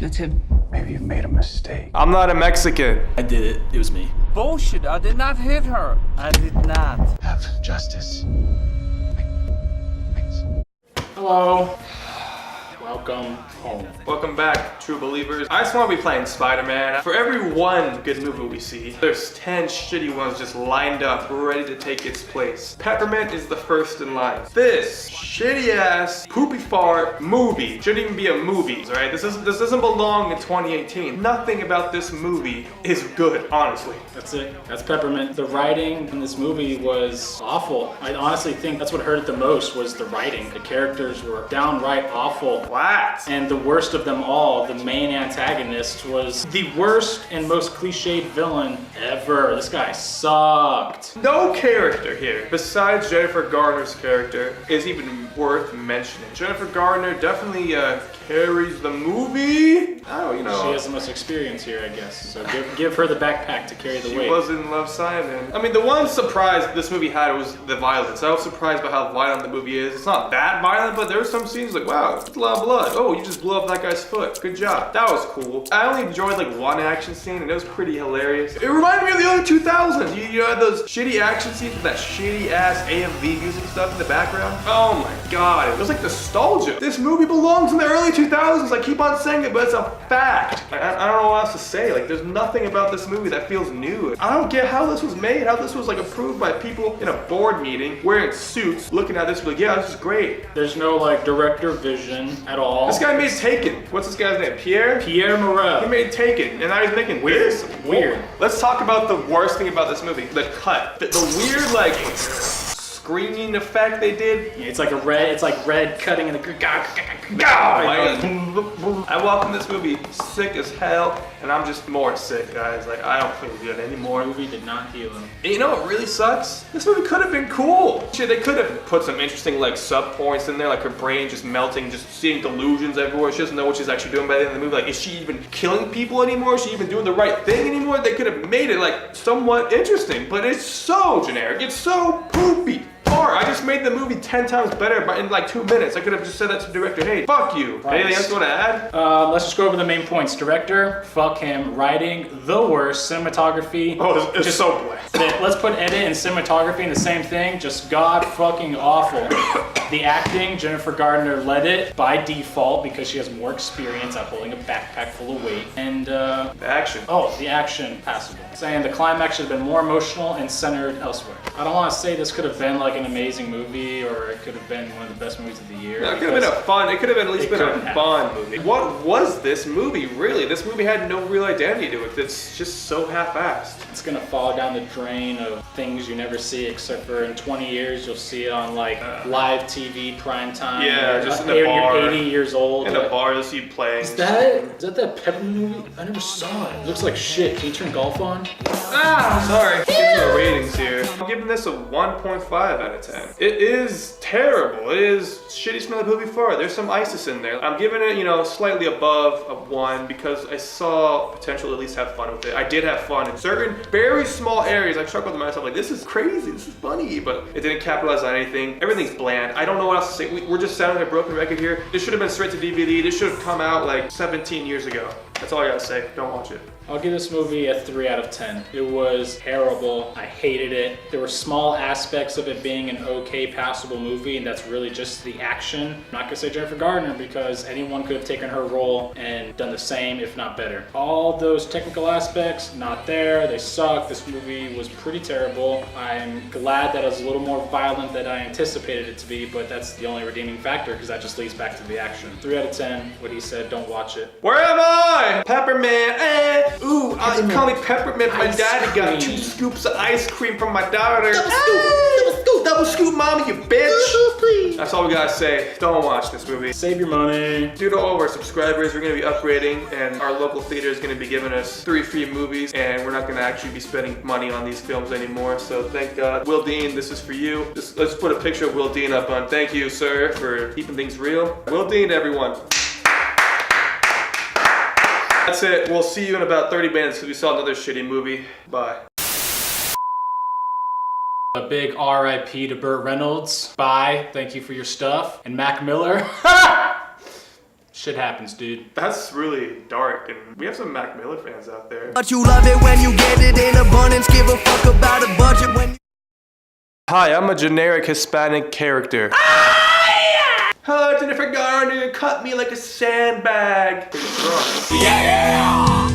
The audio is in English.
That's him. Maybe you've made a mistake. I'm not a Mexican. I did it. It was me. Bullshit, I did not hit her. I did not. Have justice. Hello. Welcome home. Welcome back, true believers. I just want to be playing Spider-Man. For every one good movie we see, there's 10 shitty ones just lined up, ready to take its place. Peppermint is the first in line. This shitty-ass, poopy fart movie shouldn't even be a movie, right? This doesn't belong in 2018. Nothing about this movie is good, honestly. That's it. That's Peppermint. The writing in this movie was awful. I honestly think that's what hurt it the most was the writing. The characters were downright awful. What? And the worst of them all, the main antagonist, was the worst and most cliched villain ever. This guy sucked. No character here, besides Jennifer Garner's character, is even worth mentioning. Jennifer Garner definitely carries the movie. Oh, you know. She has the most experience here, I guess. So give her the backpack to carry the weight. She was in Love, Simon. I mean, the one surprise this movie had was the violence. I was surprised by how violent the movie is. It's not that violent, but there were some scenes like, wow, it's a lot of blood. Oh, you just blew up that guy's foot. Good job. That was cool. I only enjoyed like one action scene, and it was pretty hilarious. It reminded me of the early 2000s. You had those shitty action scenes with that shitty ass AMV music stuff in the background. Oh my god, it was like nostalgia. This movie belongs in the early 2000s. I keep on saying it, but it's a fact. I don't know what else to say. Like, there's nothing about this movie that feels new. I don't get how this was made, how this was like approved by people in a board meeting, wearing suits, looking at this, like, yeah, this is great. There's no like director vision at all. This guy made Taken. What's this guy's name? Pierre Morel. He made Taken, and now he's making this. Weird. Let's talk about the worst thing about this movie. The cut. The weird, like, screaming effect they did. Yeah, it's like red cutting in the I walk in this movie sick as hell, and I'm just more sick, guys. Like, I don't feel good anymore. The movie did not heal him. And you know what really sucks? This movie could have been cool. Shit, they could have put some interesting like sub points in there, like her brain just melting, just seeing delusions everywhere. She doesn't know what she's actually doing by the end of the movie. Like, is she even killing people anymore? Is she even doing the right thing anymore? They could have made it like somewhat interesting, but it's so generic. It's so poopy. I just made the movie 10 times better in like 2 minutes. I could have just said that to the director. Hey, fuck you. Nice. Anything else you want to add? Let's just go over the main points. Director, fuck him. Writing, the worst. Cinematography. Oh, it's just so bland. Let's put edit and cinematography in the same thing. Just god fucking awful. The acting, Jennifer Garner led it by default because she has more experience at holding a backpack full of weight. And the action. Oh, the action, passable. Saying the climax should have been more emotional and centered elsewhere. I don't want to say this could have been like an amazing movie or it could have been one of the best movies of the year. No, it could have been a fun, it could have at least been a fun movie. What was this movie really? This movie had no real identity to it. It's just so half-assed. It's gonna fall down the drain of things you never see except for in 20 years you'll see it on like live TV, prime time. Yeah, just in the bar. You're 80 years old. In the bar, you'll see you playing. Is that Peppermint movie? I never saw it. It looks like shit. Can you turn golf on? Ah, sorry. Get to the ratings here. I'm giving this a 1.5 out of 10. It is terrible. It is shitty smelling poopy fart. There's some ISIS in there. I'm giving it, you know, slightly above a 1 because I saw potential to at least have fun with it. I did have fun in certain very small areas. I chuckled to myself like, this is crazy, this is funny, but it didn't capitalize on anything. Everything's bland. I don't know what else to say. We're just sounding a broken record here. This should have been straight to DVD. This should have come out like 17 years ago. That's all I gotta say. Don't watch it. I'll give this movie a 3 out of 10. It was terrible. I hated it. There were small aspects of it being an okay, passable movie, and that's really just the action. I'm not gonna say Jennifer Garner because anyone could have taken her role and done the same, if not better. All those technical aspects, not there. They suck. This movie was pretty terrible. I'm glad that it was a little more violent than I anticipated it to be, but that's the only redeeming factor because that just leads back to the action. 3 out of 10. What he said, don't watch it. Where am I? Peppermint. Ooh, you call me Peppermint. My daddy got 2 scoops of ice cream from my daughter. Double scoop, mommy, you bitch. That's all we gotta say. Don't watch this movie. Save your money. Due to all of our subscribers, we're gonna be upgrading, and our local theater is gonna be giving us 3 free movies, and we're not gonna actually be spending money on these films anymore. So thank God. Will Dean, this is for you. Let's put a picture of Will Dean up on. Thank you, sir, for keeping things real. Will Dean, everyone. That's it. We'll see you in about 30 minutes because we saw another shitty movie. Bye. A big RIP to Burt Reynolds. Bye. Thank you for your stuff. And Mac Miller. Shit happens, dude. That's really dark, and we have some Mac Miller fans out there. But you love it when you get it in abundance. Give a fuck about a budget when Hi, I'm a generic Hispanic character. Hello, Jennifer Garner, cut me like a sandbag. Yeah!